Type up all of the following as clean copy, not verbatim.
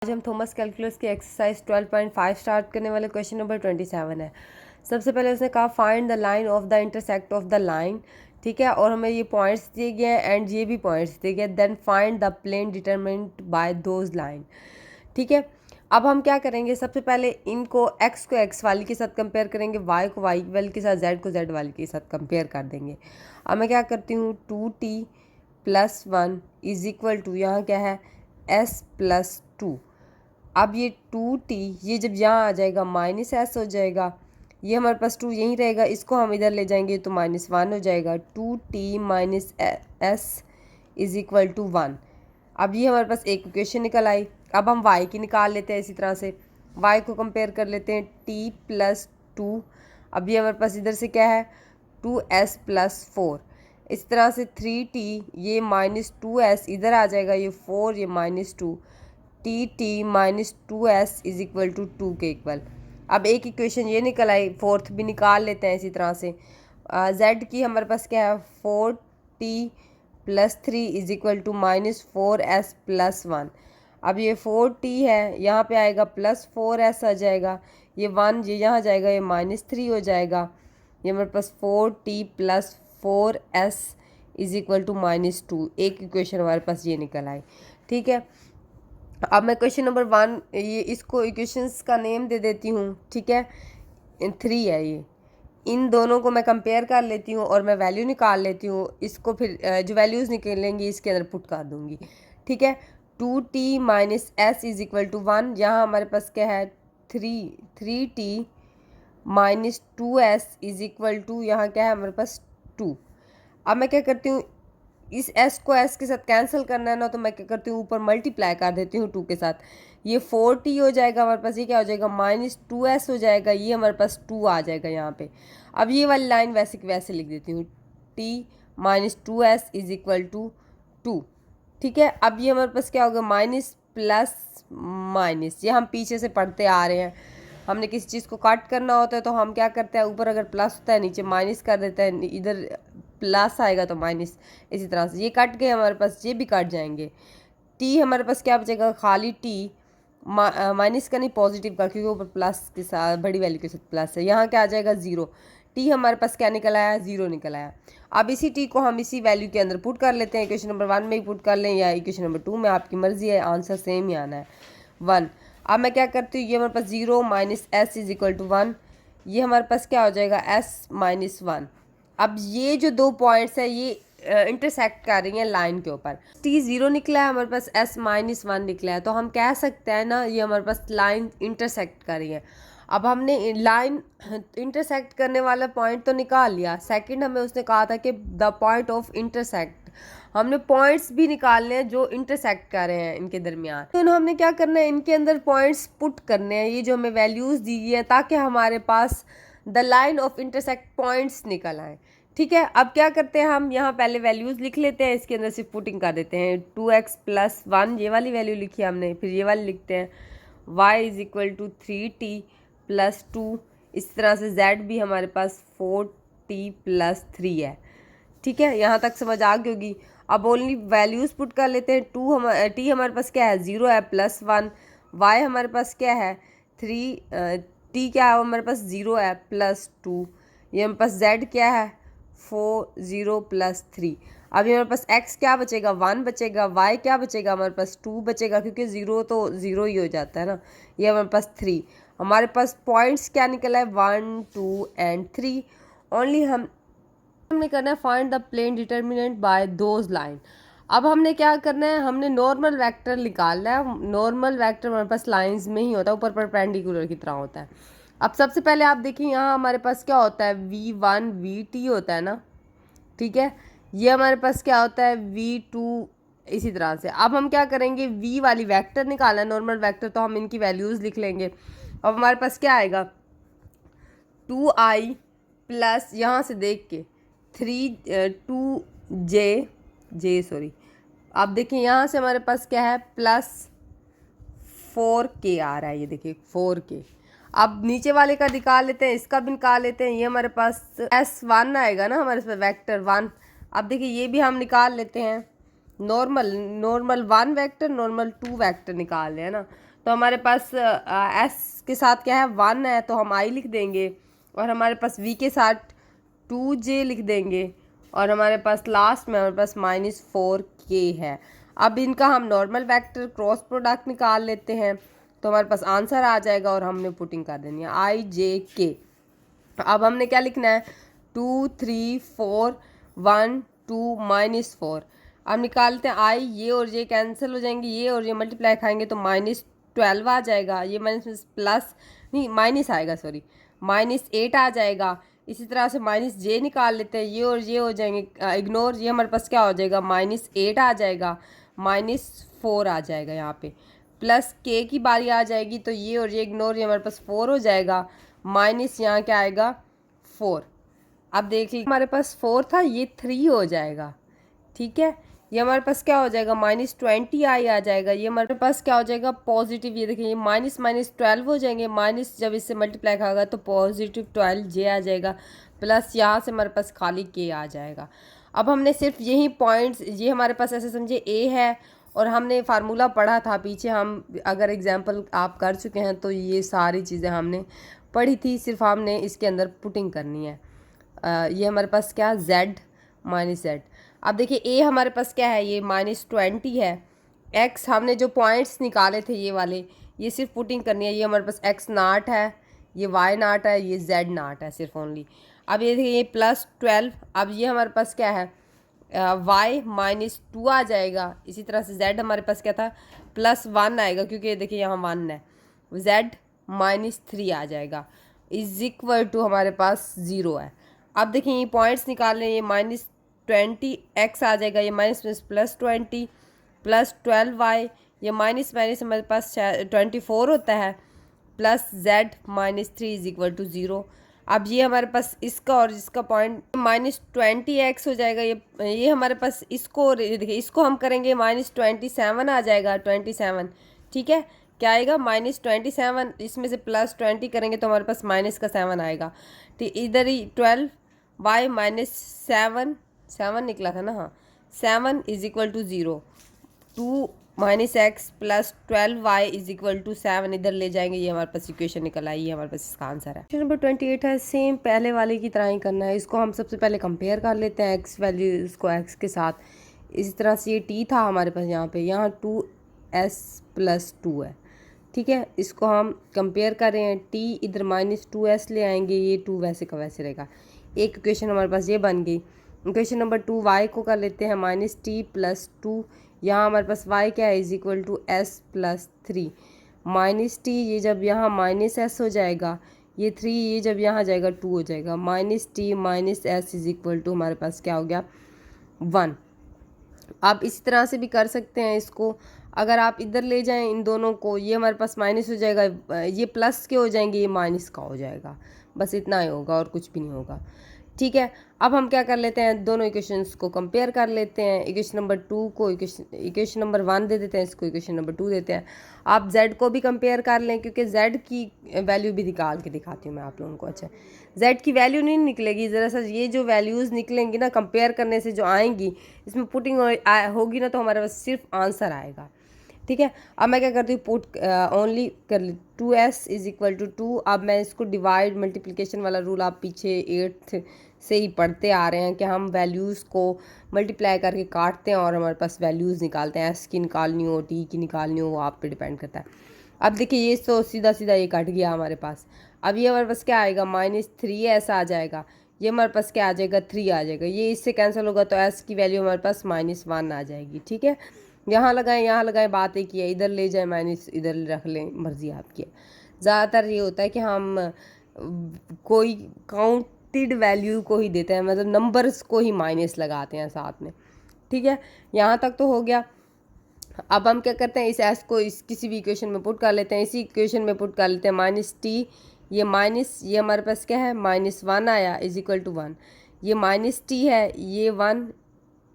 आज हम Thomas calculus की एक्सरसाइज 12.5 स्टार्ट करने वाले क्वेश्चन नंबर 27 है। सबसे पहले उसने कहा find the line of the intersect of the line, ठीक है, और हमें ये पॉइंट्स दिए गए हैं एंड ये भी पॉइंट्स दिए गए। Then find the plane determinant by those line, ठीक है। अब हम क्या करेंगे, सबसे पहले इनको x को x वाली के साथ कंपेयर करेंगे, y को y वाली के साथ, z को z वाली के साथ कंपेयर कर देंगे। अब मैं क्या करती हूँ, 2t + 1 इज इक्वल टू, यहाँ क्या है, s + 2। अब ये 2t ये जब यहाँ आ जाएगा -s हो जाएगा, ये हमारे पास 2 यहीं रहेगा, इसको हम इधर ले जाएंगे तो -1 हो जाएगा। 2t - s is equal to 1। अब ये हमारे पास एक इक्वेशन निकल आई। अब हम y की निकाल लेते हैं, इसी तरह से y को कंपेयर कर लेते हैं, t + 2। अब ये हमारे पास इधर से क्या है, 2s + 4। इस तरह से 3t ये -2s इधर आ जाएगा, ये 4 ये -2, tt - 2s is equal to 2 के इक्वल। अब एक इक्वेशन ये निकल आई, फोर्थ भी निकाल लेते हैं इसी तरह से। z की हमारे पास क्या है, 4t + 3 is equal to -4s + 1। अब ये 4t है, यहाँ पे आएगा +4s आ जाएगा, ये 1 ये यहाँ जाएगा, ये -3 हो जाएगा। ये हमारे पास 4t + 4s is equal to -2। एक इक्वेशन हमारे पास ये निकल आई, ठीक है। अब मैं क्वेश्चन नंबर 1 ये इसको इक्वेशंस का नेम दे देती हूँ, ठीक है। 3 है ये, इन दोनों को मैं कंपेयर कर लेती हूँ और मैं वैल्यू निकाल लेती हूँ। इसको फिर जो वैल्यूज़ निकलेंगी इसके अंदर पुट कर दूँगी, ठीक है। 2t - s is equal to 1, यहाँ हमारे पास क्या है, 3t - 2s is equal to, यहाँ क्या है हमारे पास 2। अब मैं क्या करती हूँ, इस s को s के साथ कैंसिल करना है ना, तो मैं क्या करती हूँ, ऊपर मल्टीप्लाई कर देती हूँ 2 के साथ। ये 4t हो जाएगा हमारे पास, ये क्या हो जाएगा, -2s हो जाएगा, ये हमारे पास 2 आ जाएगा यहाँ पे। अब ये वाली लाइन वैसे की वैसे लिख देती हूँ, t - 2s is equal to 2, ठीक है। अब ये हमारे पास क्या होगा, माइनस प्लस माइनस, ये हम पीछे से पढ़ते आ रहे हैं। हमने किसी चीज़ को कट करना होता है तो हम क्या करते हैं, ऊपर अगर प्लस होता है नीचे माइनस कर देते हैं, इधर प्लस आएगा तो माइनस। इसी तरह से ये कट गए हमारे पास, ये भी कट जाएंगे। टी हमारे पास क्या बचेगा, खाली टी, माइनस का नहीं पॉजिटिव का, क्योंकि ऊपर प्लस के साथ बड़ी वैल्यू के साथ प्लस है। यहाँ क्या आ जाएगा, 0। टी हमारे पास क्या निकल आया, 0 निकल आया। अब इसी टी को हम इसी वैल्यू के अंदर पुट कर लेते हैं, इक्वेशन नंबर 1 में ही पुट कर लें या इक्वेशन नंबर 2 में, आपकी मर्जी है, आंसर सेम ही आना है, 1। अब मैं क्या करती हूँ, ये हमारे पास 0 - s इज इक्वल टू 1, ये हमारे पास क्या हो जाएगा, s - 1। अब ये जो 2 पॉइंट्स है ये इंटरसेक्ट कर रही हैं लाइन के ऊपर। t 0 निकला है हमारे पास, s - 1 निकला है, तो हम कह सकते हैं ना ये हमारे पास लाइन इंटरसेक्ट कर रही है। अब हमने लाइन इंटरसेक्ट करने वाला पॉइंट तो निकाल लिया, सेकंड हमें उसने कहा था कि द पॉइंट ऑफ इंटरसेक्ट, हमने पॉइंट्स भी निकालने हैं जो इंटरसेक्ट कर रहे हैं इनके दरमियान। तो हमने क्या करना है, इनके अंदर पॉइंट्स पुट करने हैं, ये जो हमें वैल्यूज़ दी गई है, ताकि हमारे पास the line of intersect points निकल आए, ठीक है। अब क्या करते हैं, हम यहाँ पहले वैल्यूज़ लिख लेते हैं, इसके अंदर सिर्फ पुटिंग कर देते हैं। 2x + 1 ये वाली वैल्यू लिखी हमने, फिर ये वाली लिखते हैं, y is equal to 3t + 2। इस तरह से z भी हमारे पास 4t + 3 है, ठीक है। यहाँ तक समझ आ गई होगी। अब ओनली वैल्यूज़ पुट कर लेते हैं। t हमारे पास क्या है, 0 है, +1। y हमारे पास क्या है, 3, t क्या है हमारे पास, 0 है, +2। ये हमारे पास z क्या है, 4 0 + 3। अब ये हमारे पास x क्या बचेगा, 1 बचेगा, y क्या बचेगा हमारे पास, 2 बचेगा, क्योंकि 0 तो 0 ही हो जाता है ना। ये हमारे पास 3, हमारे पास पॉइंट्स क्या निकला है, 1 2 एंड 3। ओनली हमने करना है find the plane determinant by those line. अब हमने क्या करना है, हमने नॉर्मल वेक्टर निकालना है। नॉर्मल वेक्टर हमारे पास लाइंस में ही होता है, ऊपर परपेंडिकुलर की तरह होता है। अब सबसे पहले आप देखिए, यहाँ हमारे पास क्या होता है, v1 vt होता है ना, ठीक है। ये हमारे पास क्या होता है, v2, इसी तरह से। अब हम क्या करेंगे, v वाली वेक्टर निकालना है, नॉर्मल वेक्टर, तो हम इनकी वैल्यूज़ लिख लेंगे। अब हमारे पास क्या आएगा, 2i प्लस, यहाँ से देख के 2j सॉरी, आप देखिए यहाँ से हमारे पास क्या है, +4k आ रहा है, ये देखिए 4k। अब नीचे वाले का निकाल लेते हैं, इसका भी निकाल लेते हैं। ये हमारे पास s1 आएगा ना हमारे पास, वेक्टर 1। अब देखिए ये भी हम निकाल लेते हैं, नॉर्मल 1 वेक्टर, नॉर्मल 2 वेक्टर निकाल रहे हैं ना, तो हमारे पास एस के साथ क्या है 1 है, तो हम आई लिख देंगे, और हमारे पास वी के साथ 2j लिख देंगे, और हमारे पास लास्ट में हमारे पास -4k है। अब इनका हम नॉर्मल वेक्टर क्रॉस प्रोडक्ट निकाल लेते हैं, तो हमारे पास आंसर आ जाएगा और हमने पुटिंग कर देनी है IJK। अब हमने क्या लिखना है 2 3 4 1 2 -4। अब निकालते हैं आई, ये और ये कैंसिल हो जाएंगे, ये और ये मल्टीप्लाई खाएंगे तो -12 आ जाएगा, ये माइनस प्लस नहीं माइनस आएगा, सॉरी -8 आ जाएगा। इसी तरह से -j निकाल लेते हैं, ये और ये हो जाएंगे इग्नोर, ये हमारे पास क्या हो जाएगा -8 आ जाएगा, -4 आ जाएगा यहाँ पे। प्लस k की बारी आ जाएगी, तो ये और ये इग्नोर, ये हमारे पास 4 हो जाएगा, माइनस यहाँ क्या आएगा 4। अब देख लीजिए हमारे पास 4 था, ये 3 हो जाएगा, ठीक है। ये हमारे पास क्या हो जाएगा -20 आई आ जाएगा, ये हमारे पास क्या हो जाएगा पॉजिटिव, ये देखिए ये -12 हो जाएंगे, माइनस जब इससे मल्टीप्लाई खाएगा तो +12j आ जाएगा, प्लस यहाँ से हमारे पास खाली k आ जाएगा। अब हमने सिर्फ यही पॉइंट्स, ये हमारे पास ऐसे समझे a है, और हमने फार्मूला पढ़ा था पीछे, हम अगर एग्जाम्पल आप कर चुके हैं तो ये सारी चीज़ें हमने पढ़ी थी, सिर्फ हमने इसके अंदर पुटिंग करनी है। ये हमारे पास क्या z -z। अब देखिए a हमारे पास क्या है, ये -20 है, x हमने जो पॉइंट्स निकाले थे ये वाले, ये सिर्फ पुटिंग करनी है। ये हमारे पास x0 है, ये y0 है, ये z0 है सिर्फ ओनली। अब ये देखिए ये +12, अब ये हमारे पास क्या है y -2 आ जाएगा। इसी तरह से z हमारे पास क्या था +1 आएगा, क्योंकि देखिए यहाँ 1 है, z -3 आ जाएगा, इज इक्वल टू हमारे पास 0 है। अब देखिए ये पॉइंट्स निकाल लें, ये -20 x आ जाएगा, ये +20 +12y, ये माइनस हमारे पास 24 होता है, plus z -3 is equal to 0। अब ये हमारे पास इसका और इसका पॉइंट -20x हो जाएगा, ये हमारे पास इसको देखिए, इसको हम करेंगे -27 आ जाएगा, 27, ठीक है। क्या आएगा -27, इसमें से +20 करेंगे तो हमारे पास -7 आएगा, तो इधर ही 12y -7 निकला था ना, हाँ 7 is equal to 0, 2 -x plus 12y is equal to 7 इधर ले जाएंगे, ये हमारे पास इक्वेशन निकल आई, ये हमारे पास इसका आंसर है। क्वेश्चन नंबर 28 है, सेम पहले वाले की तरह ही करना है। इसको हम सबसे पहले कंपेयर कर लेते हैं x वैल्यू इसको x के साथ। इसी तरह से ये t था हमारे पास यहाँ पे, यहाँ 2s + 2 है, ठीक है। इसको हम कंपेयर कर रहे हैं, t इधर -2s ले आएंगे, ये 2 वैसे का वैसे रहेगा। एक इक्वेशन हमारे पास ये बन गई। इक्वेशन नंबर 2 y को कर लेते हैं -t + 2, यहाँ हमारे पास y क्या है is equal to s + 3, -t ये जब यहाँ -s हो जाएगा, ये 3 ये जब यहाँ जाएगा 2 हो जाएगा, -t - s is equal to हमारे पास क्या हो गया 1। आप इसी तरह से भी कर सकते हैं इसको, अगर आप इधर ले जाएं इन दोनों को, ये हमारे पास माइनस हो जाएगा, ये प्लस के हो जाएंगे, ये माइनस का हो जाएगा, बस इतना ही होगा और कुछ भी नहीं होगा, ठीक है। अब हम क्या कर लेते हैं, दोनों इक्वेशंस को कंपेयर कर लेते हैं। इक्वेशन नंबर 2 को इक्वेशन नंबर 1 दे देते हैं, इसको इक्वेशन नंबर 2 देते हैं। आप z को भी कंपेयर कर लें, क्योंकि z की वैल्यू भी निकाल के दिखाती हूँ मैं आप लोगों को। अच्छा, z की वैल्यू नहीं निकलेगी, ज़रा सा ये जो वैल्यूज़ निकलेंगी ना कंपेयर करने से जो आएंगी, इसमें पुटिंग होगी ना, तो हमारे पास सिर्फ आंसर आएगा, ठीक है। अब मैं क्या करती हूँ, पुट ओनली कर ली 2s इज इक्वल टू 2। अब मैं इसको डिवाइड मल्टीप्लिकेशन वाला रूल आप पीछे 8th से ही पढ़ते आ रहे हैं कि हम वैल्यूज़ को मल्टीप्लाई करके काटते हैं और हमारे पास वैल्यूज़ निकालते हैं। s की निकालनी हो, t की निकालनी हो, वो आप पे डिपेंड करता है। अब देखिए ये तो सीधा सीधा ये कट गया हमारे पास। अब ये हमारे पास क्या आएगा -3s आ जाएगा, ये हमारे पास क्या आ जाएगा 3 आ जाएगा, ये इससे कैंसिल होगा तो s की वैल्यू हमारे पास -1 आ जाएगी, ठीक है। यहाँ लगाएं, बात एक ही है, इधर ले जाए माइनस इधर रख लें, मर्जी आपकी है। ज़्यादातर ये होता है कि हम कोई काउंटेड वैल्यू को ही देते हैं, मतलब नंबर्स को ही माइनस लगाते हैं साथ में, ठीक है। यहाँ तक तो हो गया। अब हम क्या करते हैं, इस एस को इस किसी भी इक्वेशन में पुट कर लेते हैं, इसी इक्वेशन में पुट कर लेते हैं -t, ये माइनस, ये हमारे पास क्या है -1 आया इज इक्वल टू 1, ये -t है, ये 1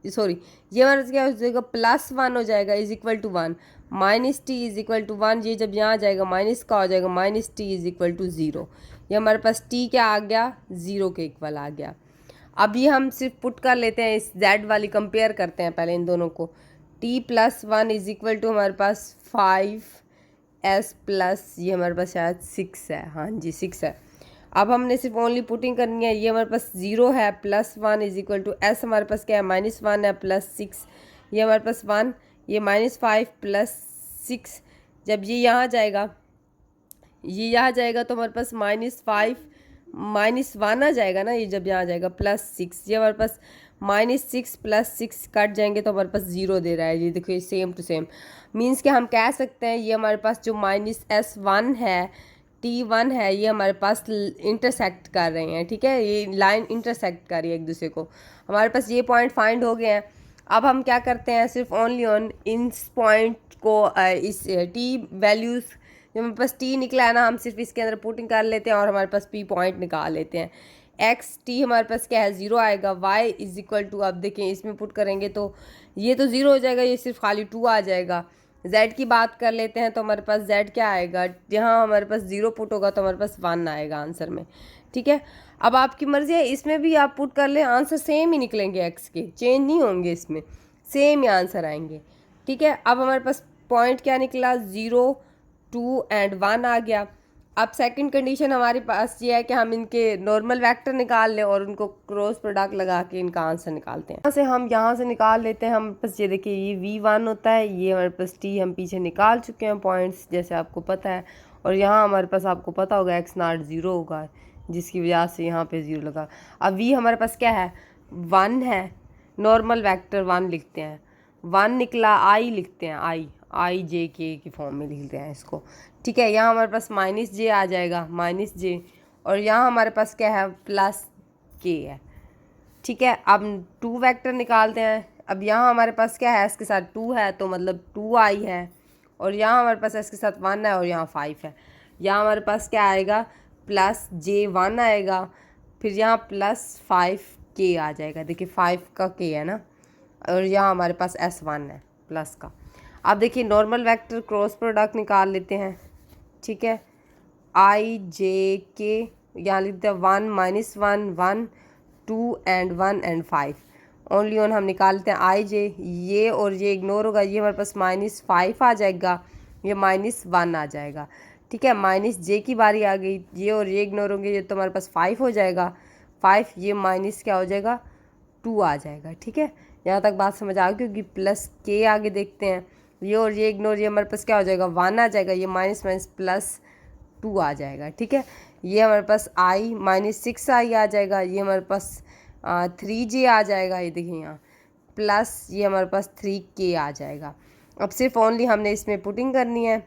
सॉरी ये हमारे क्या हो जाएगा +1 हो जाएगा is equal to 1, -t is equal to 1, ये जब यहाँ जाएगा माइनस का हो जाएगा -t इज इक्वल टू 0, ये हमारे पास t क्या आ गया 0 के इक्वल आ गया। अब ये हम सिर्फ पुट कर लेते हैं, इस z वाली कंपेयर करते हैं पहले इन दोनों को, t + 1 इज इक्वल टू हमारे पास 5 एस प्लस ये हमारे पास शायद 6 है, हाँ जी 6 है। अब हमने सिर्फ ओनली पुटिंग करनी है, ये हमारे पास 0 है +1 इज इक्वल टू एस हमारे पास क्या है -1 है +6, ये हमारे पास 1, ये -5 +6, जब ये यहाँ जाएगा, ये यहाँ जाएगा तो हमारे पास -5 -1 आ जाएगा ना, ये जब यहाँ जाएगा +6, ये हमारे पास -6 +6 कट जाएंगे तो हमारे पास 0 दे रहा है। ये देखो ये सेम टू सेम मीन्स कि हम कह सकते हैं ये हमारे पास जो -S1 है T1 है ये हमारे पास इंटरसेक्ट कर रहे हैं, ठीक है, ये लाइन इंटरसेक्ट कर रही है एक दूसरे को। हमारे पास ये पॉइंट फाइंड हो गए हैं। अब हम क्या करते हैं, सिर्फ ओनली ऑन इन पॉइंट को इस T वैल्यूज़ जो हमारे पास T निकला है ना, हम सिर्फ इसके अंदर पुटिंग कर लेते हैं और हमारे पास P पॉइंट निकाल लेते हैं। एक्स टी हमारे पास क्या है 0 आएगा, y इज इक्वल टू, अब देखें इसमें पुट करेंगे तो ये तो 0 हो जाएगा, ये सिर्फ खाली 2 आ जाएगा। z की बात कर लेते हैं तो हमारे पास z क्या आएगा, यहाँ हमारे पास 0 पुट होगा तो हमारे पास 1 आएगा आंसर में, ठीक है। अब आपकी मर्जी है, इसमें भी आप पुट कर लें, आंसर सेम ही निकलेंगे, x के चेंज नहीं होंगे, इसमें सेम ही आंसर आएंगे, ठीक है। अब हमारे पास पॉइंट क्या निकला 0 2 एंड 1 आ गया। अब सेकंड कंडीशन हमारे पास ये है कि हम इनके नॉर्मल वेक्टर निकाल लें और उनको क्रॉस प्रोडक्ट लगा के इनका आंसर निकालते हैं। यहाँ से निकाल लेते हैं हम बस, ये देखिए ये V1 होता है, ये हमारे पास T हम पीछे निकाल चुके हैं पॉइंट्स जैसे आपको पता है, और यहाँ हमारे पास आपको पता होगा x0 0 होगा जिसकी वजह से यहाँ पे 0 लगा। अब V हमारे पास क्या है 1 है, नॉर्मल वैक्टर 1 लिखते हैं, 1 निकला I लिखते हैं, आई जे के की फॉर्म में लिखते हैं इसको, ठीक है। यहाँ हमारे पास -j आ जाएगा -j, और यहाँ हमारे पास क्या है +k है, ठीक है। अब 2 वेक्टर निकालते हैं। अब यहाँ हमारे पास क्या है, s के साथ 2 है तो मतलब 2i है, और यहाँ हमारे पास s के साथ 1 है और यहाँ 5 है। यहाँ हमारे पास क्या आएगा +j1 आएगा, फिर यहाँ +5k आ जाएगा, देखिए 5 का k है ना, और यहाँ हमारे पास s1 है प्लस का। अब देखिए नॉर्मल वेक्टर क्रॉस प्रोडक्ट निकाल लेते हैं, ठीक है। i j k यहाँ लिखते हैं 1 -1 1 2 एंड 1 एंड 5, ओनली ऑन हम निकाल लेते हैं i j, ये और ये इग्नोर होगा, ये हमारे पास -5 आ जाएगा, ये -1 आ जाएगा, ठीक है। -j की बारी आ गई, ये और ये इग्नोर होंगे, ये तो हमारे पास 5 हो जाएगा, 5 ये माइनस क्या हो जाएगा 2 आ जाएगा, ठीक है। यहाँ तक बात समझ आ गई, क्योंकि +k आगे देखते हैं, ये और ये इग्नोर, ये हमारे पास क्या हो जाएगा 1 आ जाएगा, ये -2 आ जाएगा, ठीक है। ये हमारे पास i -6i आ जाएगा, ये हमारे पास 3j आ जाएगा, ये देखिए यहाँ प्लस ये हमारे पास 3k आ जाएगा। अब सिर्फ ओनली हमने इसमें पुटिंग करनी है।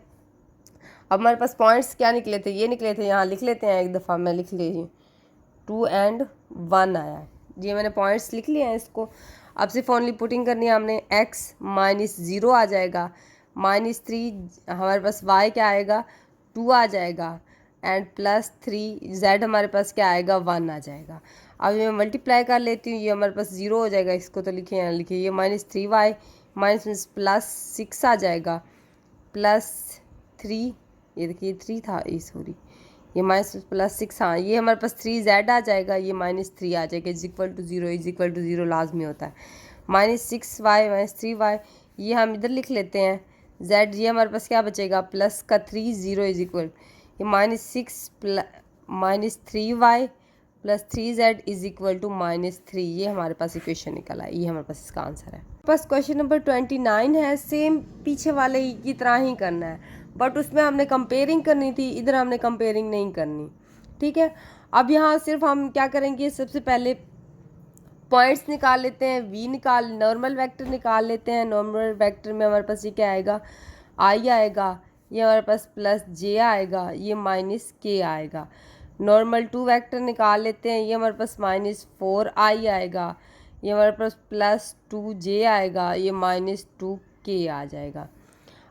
अब हमारे पास पॉइंट्स क्या निकले थे, ये निकले थे, यहाँ लिख लेते हैं एक दफ़ा, मैं लिख लीजिए 2 एंड 1 आया है, ये मैंने पॉइंट्स लिख लिए हैं इसको। अब सिर्फ ओनली पुटिंग करनी है हमने, x -0 आ जाएगा, -3 हमारे पास y क्या आएगा 2 आ जाएगा, एंड +3 z हमारे पास क्या आएगा 1 आ जाएगा। अब मैं मल्टीप्लाई कर लेती हूँ, ये हमारे पास 0 हो जाएगा, इसको तो लिखे यहाँ लिखिए, ये -3y +6 आ जाएगा, +3 ये देखिए 3 था, ये सॉरी ये -+6, हाँ ये हमारे पास 3z आ जाएगा, ये -3 आ जाएगा, =0 लाजमी होता है। -6y -3y ये हम इधर लिख लेते हैं, z ये हमारे पास क्या बचेगा प्लस का 3 0 ये -6 -3y + 3z =-3, ये हमारे पास इक्वेशन निकला है, ये हमारे पास इसका आंसर है। बस क्वेश्चन नंबर 29 है, सेम पीछे वाले की तरह ही करना है, बट उसमें हमने कंपेयरिंग करनी थी, इधर हमने कंपेयरिंग नहीं करनी, ठीक है। अब यहाँ सिर्फ हम क्या करेंगे, सबसे पहले पॉइंट्स निकाल लेते हैं, नॉर्मल वेक्टर निकाल लेते हैं। नॉर्मल वेक्टर में हमारे पास ये क्या आएगा i आएगा, ये हमारे पास +j आएगा, ये -k आएगा। नॉर्मल 2 वेक्टर निकाल लेते हैं, ये हमारे पास -4i आएगा, ये हमारे पास +2j आएगा, ये -2k आ जाएगा।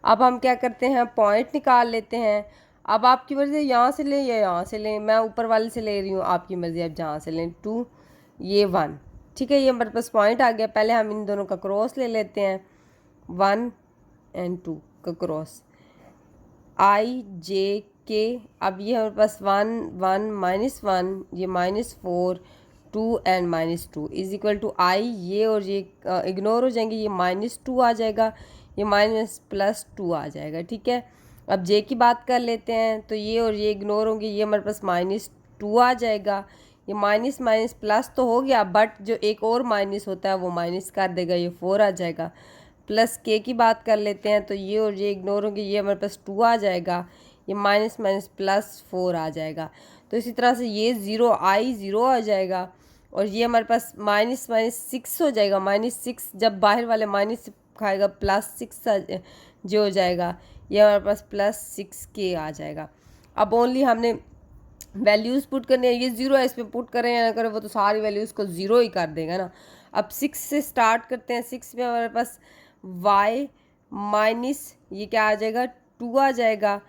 अब हम क्या करते हैं, पॉइंट निकाल लेते हैं। अब आपकी मर्ज़ी यहाँ से लें या यहाँ से लें, मैं ऊपर वाले से ले रही हूँ, आपकी मर्ज़ी आप जहाँ से लें। 2 ये 1, ठीक है, ये हमारे पास पॉइंट आ गया। पहले हम इन दोनों का क्रॉस ले लेते हैं, 1 एंड 2 का क्रॉस, i j k। अब ये हमारे पास 1 1 -1, ये -4 2 एंड -2 = i, ये और ये इग्नोर हो जाएंगे, ये -2 आ जाएगा, ये -+2 आ जाएगा, ठीक है। अब जे की बात कर लेते हैं तो ये और ये इग्नोर होंगे, ये हमारे पास -2 आ जाएगा। ये माइनस माइनस प्लस तो हो गया, बट जो एक और माइनस होता है वो माइनस कर देगा, ये 4 आ जाएगा। प्लस के की बात कर लेते हैं तो ये और ये इग्नोर होंगे, ये हमारे पास 2 आ जाएगा। ये माइनस माइनस प्लस 4 आ जाएगा। तो इसी तरह से ये 0 आ जाएगा और ये हमारे पास माइनस माइनस 6 हो जाएगा। -6 जब बाहर वाले माइनस खाएगा +6 जो हो जाएगा, ये हमारे पास +6 आ जाएगा। अब ओनली हमने वैल्यूज़ पुट करनी है, ये 0 है, इस पर पुट करें या ना करें वो तो सारी वैल्यूज़ को 0 ही कर देगा ना। अब 6 से स्टार्ट करते हैं। 6 में हमारे पास y माइनस ये क्या आ जाएगा 2 आ जाएगा,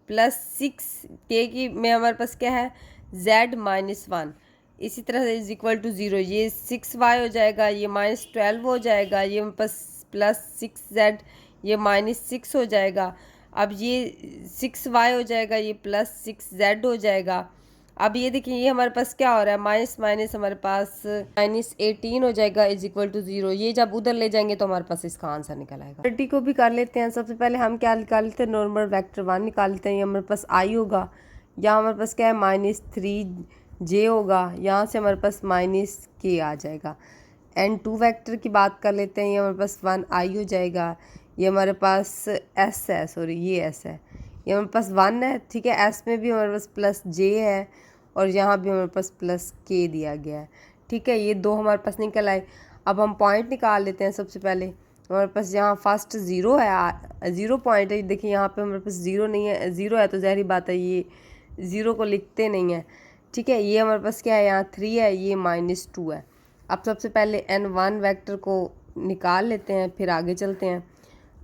+6 के की में हमारे पास क्या है z -1। इसी तरह से = 0, ये 6y हो जाएगा, ये -12 हो जाएगा, ये हमारे पास +6z, ये -6 हो जाएगा। अब ये 6y हो जाएगा, ये +6z हो जाएगा। अब ये देखिए ये हमारे पास क्या हो रहा है, माइनस माइनस हमारे पास -18 हो जाएगा = 0। ये जब उधर ले जाएंगे तो हमारे पास इसका आंसर निकल आएगा। 30 को भी कर लेते हैं। सबसे पहले हम क्या निकाल लेते हैं, नॉर्मल वेक्टर 1 निकाल लेते हैं। ये हमारे पास i होगा, यहाँ हमारे पास क्या है -3j होगा, यहाँ से हमारे पास -k आ जाएगा। एंड 2 वेक्टर की बात कर लेते हैं। ये हमारे पास 1i हो जाएगा, ये हमारे पास s है, सॉरी ये s है, ये हमारे पास 1 है, ठीक है। s में भी हमारे पास +j है और यहाँ भी हमारे पास +k दिया गया है, ठीक है। ये 2 हमारे पास निकल आए। अब हम पॉइंट निकाल लेते हैं। सबसे पहले हमारे पास यहाँ फर्स्ट 0 है, 0 पॉइंट है। देखिए यहाँ पे हमारे पास 0 नहीं है, 0 है तो ज़ाहिर बात है ये 0 को लिखते नहीं है, ठीक है। ये हमारे पास क्या है, यहाँ 3 है, ये -2 है। अब सबसे पहले n1 वेक्टर को निकाल लेते हैं, फिर आगे चलते हैं।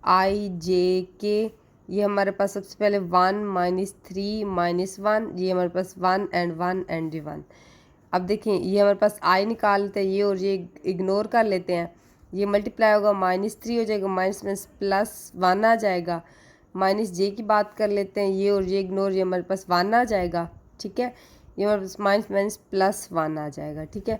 i j k, ये हमारे पास सबसे पहले 1 -3 -1, ये हमारे पास 1 and 1 and 1। अब देखें ये हमारे पास i निकाल लेते हैं, ये और ये इग्नोर कर लेते हैं। ये मल्टीप्लाई होगा, -3 हो जाएगा, माइनस माइनस +1 आ जाएगा। -j की बात कर लेते हैं, ये और ये इग्नोर, ये हमारे पास 1 आ जाएगा, ठीक है। ये हमारे पास माइनस माइनस +1 आ जाएगा, ठीक है।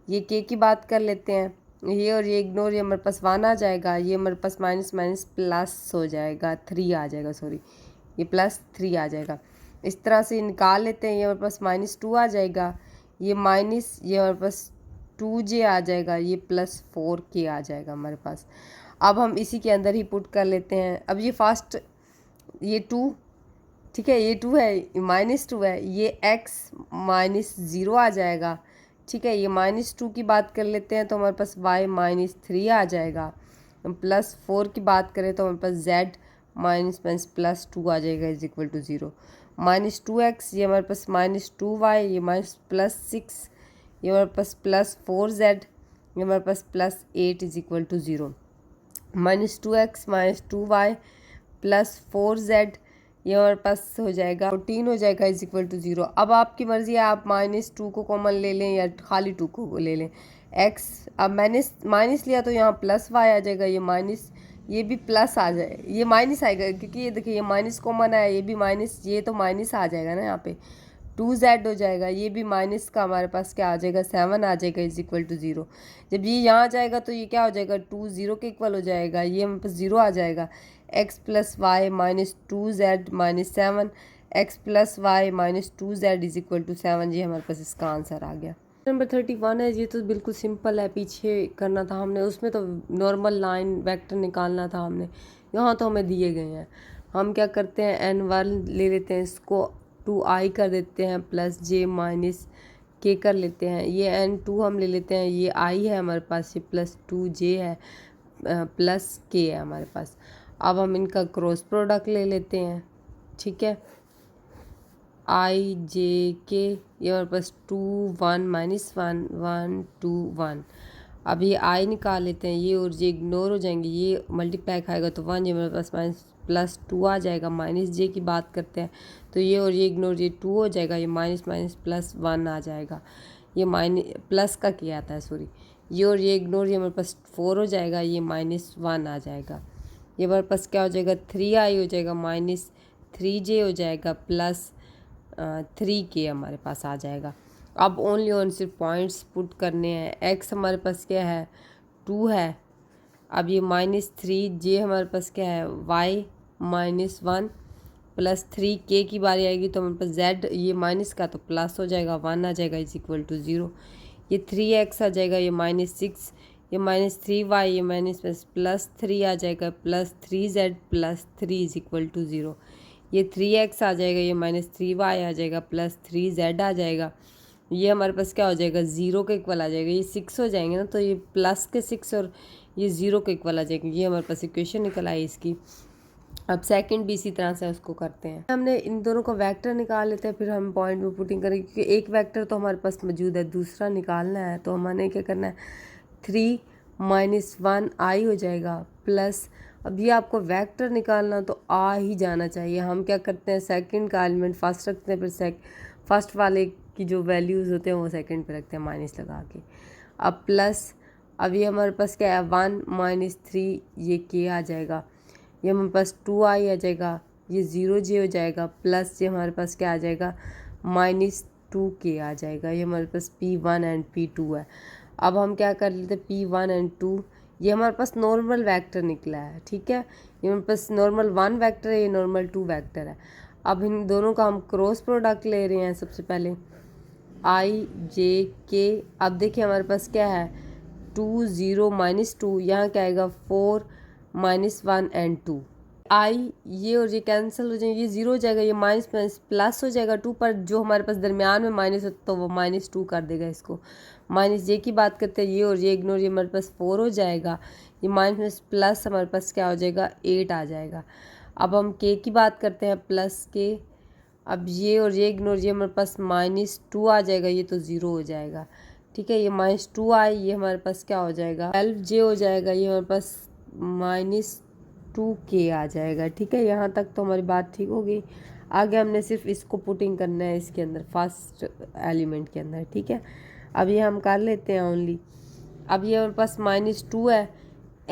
ये k की बात कर लेते हैं, ये और ये इग्नोर, ये हमारे पास 1 आ जाएगा, ये हमारे पास माइनस माइनस प्लस हो जाएगा, 3 आ जाएगा, सॉरी ये +3 आ जाएगा। इस तरह से निकाल लेते हैं। ये हमारे पास -2 आ जाएगा, ये माइनस, ये हमारे पास 2j आ जाएगा, ये +4k आ जाएगा हमारे पास। अब हम इसी के अंदर ही पुट कर लेते हैं। अब ये फर्स्ट ये 2, ठीक है, ये 2 है, -2 है, ये x -0 आ जाएगा, ठीक है। ये -2 की बात कर लेते हैं तो हमारे पास y -3 आ जाएगा। +4 की बात करें तो हमारे पास z -+2 आ जाएगा = 0। -2x, ये हमारे पास -2y, ये +6, ये हमारे पास +4z, ये हमारे पास +8 = 0। -2x -2y +4z, ये हमारे पास हो जाएगा 14 हो जाएगा = 0। अब आपकी मर्ज़ी है, आप -2 को कॉमन ले लें या खाली 2 को ले लें। x, अब मैंने माइनस लिया तो यहाँ +y आ जाएगा, ये माइनस, ये भी प्लस आ जाए, ये माइनस आएगा क्योंकि ये देखिए ये माइनस कॉमन है, ये भी माइनस, ये तो माइनस आ जाएगा ना, यहाँ पे 2z हो जाएगा, ये भी माइनस का हमारे पास क्या आ जाएगा 7 आ जाएगा = 0। जब ये यहाँ जाएगा तो ये क्या हो जाएगा 2 0 के इक्वल हो जाएगा, ये हमारे पास 0 आ जाएगा। x + y -2z -7, x + y -2z = 7, ये हमारे पास इसका आंसर आ गया। नंबर 31 है, ये तो बिल्कुल सिंपल है, पीछे करना था हमने, उसमें तो नॉर्मल लाइन वेक्टर निकालना था हमने, यहाँ तो हमें दिए गए हैं। हम क्या करते हैं, n1 ले लेते हैं, इसको 2i कर देते हैं, +j -k कर लेते हैं। ये n2 हम ले लेते हैं, ये i है हमारे पास, ये +2j है, +k है हमारे पास। अब हम इनका क्रॉस प्रोडक्ट ले लेते हैं, ठीक है। i j k, ये हमारे पास 2 1 -1 1 2 1। अब ये i निकाल लेते हैं, ये और ये इग्नोर हो जाएंगे, ये मल्टीप्लाई खाएगा तो 1, ये हमारे पास +2 आ जाएगा। -j की बात करते हैं तो ये और ये इग्नोर, ये 2 हो जाएगा, ये -+1 आ जाएगा, ये प्लस का क्या आता है, सॉरी, ये और ये इग्नोर, ये हमारे पास 4 हो जाएगा, ये -1 आ जाएगा। ये हमारे पास क्या हो जाएगा 3i हो जाएगा, -3j हो जाएगा, +3k हमारे पास आ जाएगा। अब ओनली ऑन सिर्फ पॉइंट्स पुट करने हैं। x हमारे पास क्या है 2 है, अब ये -3j हमारे पास क्या है y -1 प्लस 3k की बारी आएगी तो हमारे पास z ये माइनस का तो प्लस हो जाएगा, 1 आ जाएगा इज इक्वल टू 0। ये 3x आ जाएगा, ये -6, ये -3y, ये प्लस 3 आ जाएगा, plus 3z plus 3 is equal to 0। ये 3x आ जाएगा, ये -3y आ जाएगा, प्लस 3z आ जाएगा। ये हमारे पास क्या हो जाएगा, 0 के इक्वल आ जाएगा। ये 6 हो जाएंगे ना, तो ये प्लस के 6 और ये 0 के इक्वल आ जाएगा। ये हमारे पास इक्वेशन निकल आई इसकी। अब सेकंड भी इसी तरह से उसको करते हैं। हमने इन दोनों का वेक्टर निकाल लेते हैं, फिर हम पॉइंट में पुटिंग करेंगे, क्योंकि एक वेक्टर तो हमारे पास मौजूद है, दूसरा निकालना है। तो हमारे क्या करना है, 3 - 1 i हो जाएगा प्लस, अब ये आपको वेक्टर निकालना तो आ ही जाना चाहिए। हम क्या करते हैं, सेकंड का एलिमेंट फर्स्ट रखते हैं, फिर फर्स्ट वाले की जो वैल्यूज़ होते हैं वो सेकंड पे रखते हैं माइनस लगा के। अब प्लस, अब ये हमारे पास क्या है, 1 - 3 ये k आ जाएगा, ये हमारे पास 2i आ जाएगा, ये 0j हो जाएगा, प्लस ये हमारे पास क्या आ जाएगा, -2k आ जाएगा। ये हमारे पास P1 एंड P2 है। अब हम क्या कर लेते हैं, P1 एंड 2, ये हमारे पास नॉर्मल वेक्टर निकला है, ठीक है। ये हमारे पास नॉर्मल 1 वेक्टर है, ये नॉर्मल 2 वेक्टर है। अब इन दोनों का हम क्रॉस प्रोडक्ट ले रहे हैं। सबसे पहले i j k, अब देखिए हमारे पास क्या है, 2 0 -2, यहाँ क्या आएगा, 4 -1 एंड 2। आई ये और ये कैंसिल हो जाएंगे, ये 0 हो जाएगा, ये माइनस प्लस हो जाएगा 2 पर, जो हमारे पास दरमियान में माइनस हो तो वो -2 कर देगा इसको। -j की बात करते हैं, ये और ये इग्नोर, ये हमारे पास 4 हो जाएगा, ये माइनस प्लस हमारे पास क्या हो जाएगा, 8 आ जाएगा। अब हम k की बात करते हैं, प्लस k, अब ये और ये इग्नोर, ये हमारे पास -2 आ जाएगा, ये तो 0 हो जाएगा, ठीक है। ये -2i, ये हमारे पास क्या हो जाएगा, 12j हो जाएगा, ये हमारे पास -2k आ जाएगा, ठीक है। यहाँ तक तो हमारी बात ठीक हो गई। आगे हमने सिर्फ इसको पुटिंग करना है इसके अंदर, फर्स्ट एलिमेंट के अंदर, ठीक है। अब ये हम कर लेते हैं ओनली। अब ये हमारे पास -2 है,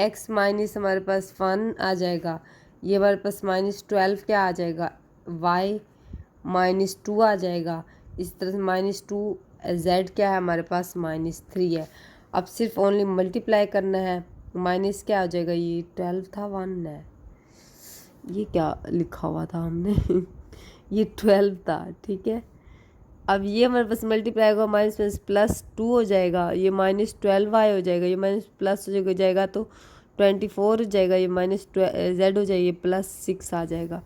x माइनस हमारे पास 1 आ जाएगा, ये हमारे पास -12 क्या आ जाएगा, y -2 आ जाएगा। इस तरह से -2 z क्या है हमारे पास, -3 है। अब सिर्फ ओनली मल्टीप्लाई करना है, माइनस क्या हो जाएगा, ये 12 था, 1 है, ये क्या लिखा हुआ था हमने ये 12 था, ठीक है। अब ये हमारे पास मल्टीप्लाई होगा, माइनस +2 हो जाएगा, ये -12y हो जाएगा, ये माइनस प्लस हो जाएगा तो 24 हो जाएगा, ये -z हो जाएगा, +6 आ जाएगा।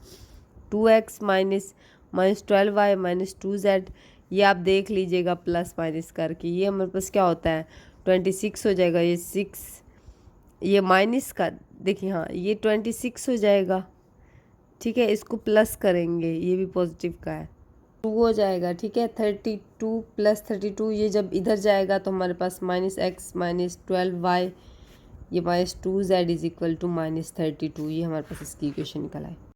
2x -12y -2z, ये आप देख लीजिएगा प्लस माइनस करके, ये हमारे पास क्या होता है, 26 हो जाएगा, ये 6, ये माइनस का देखिए, हाँ ये 26 हो जाएगा, ठीक है। इसको प्लस करेंगे, ये भी पॉजिटिव का है, 2 हो जाएगा, ठीक है। 32 + 32, ये जब इधर जाएगा तो हमारे पास -x -12y, ये -2z इज इक्वल टू -32, ये हमारे पास इसकी इक्वेशन निकल आए।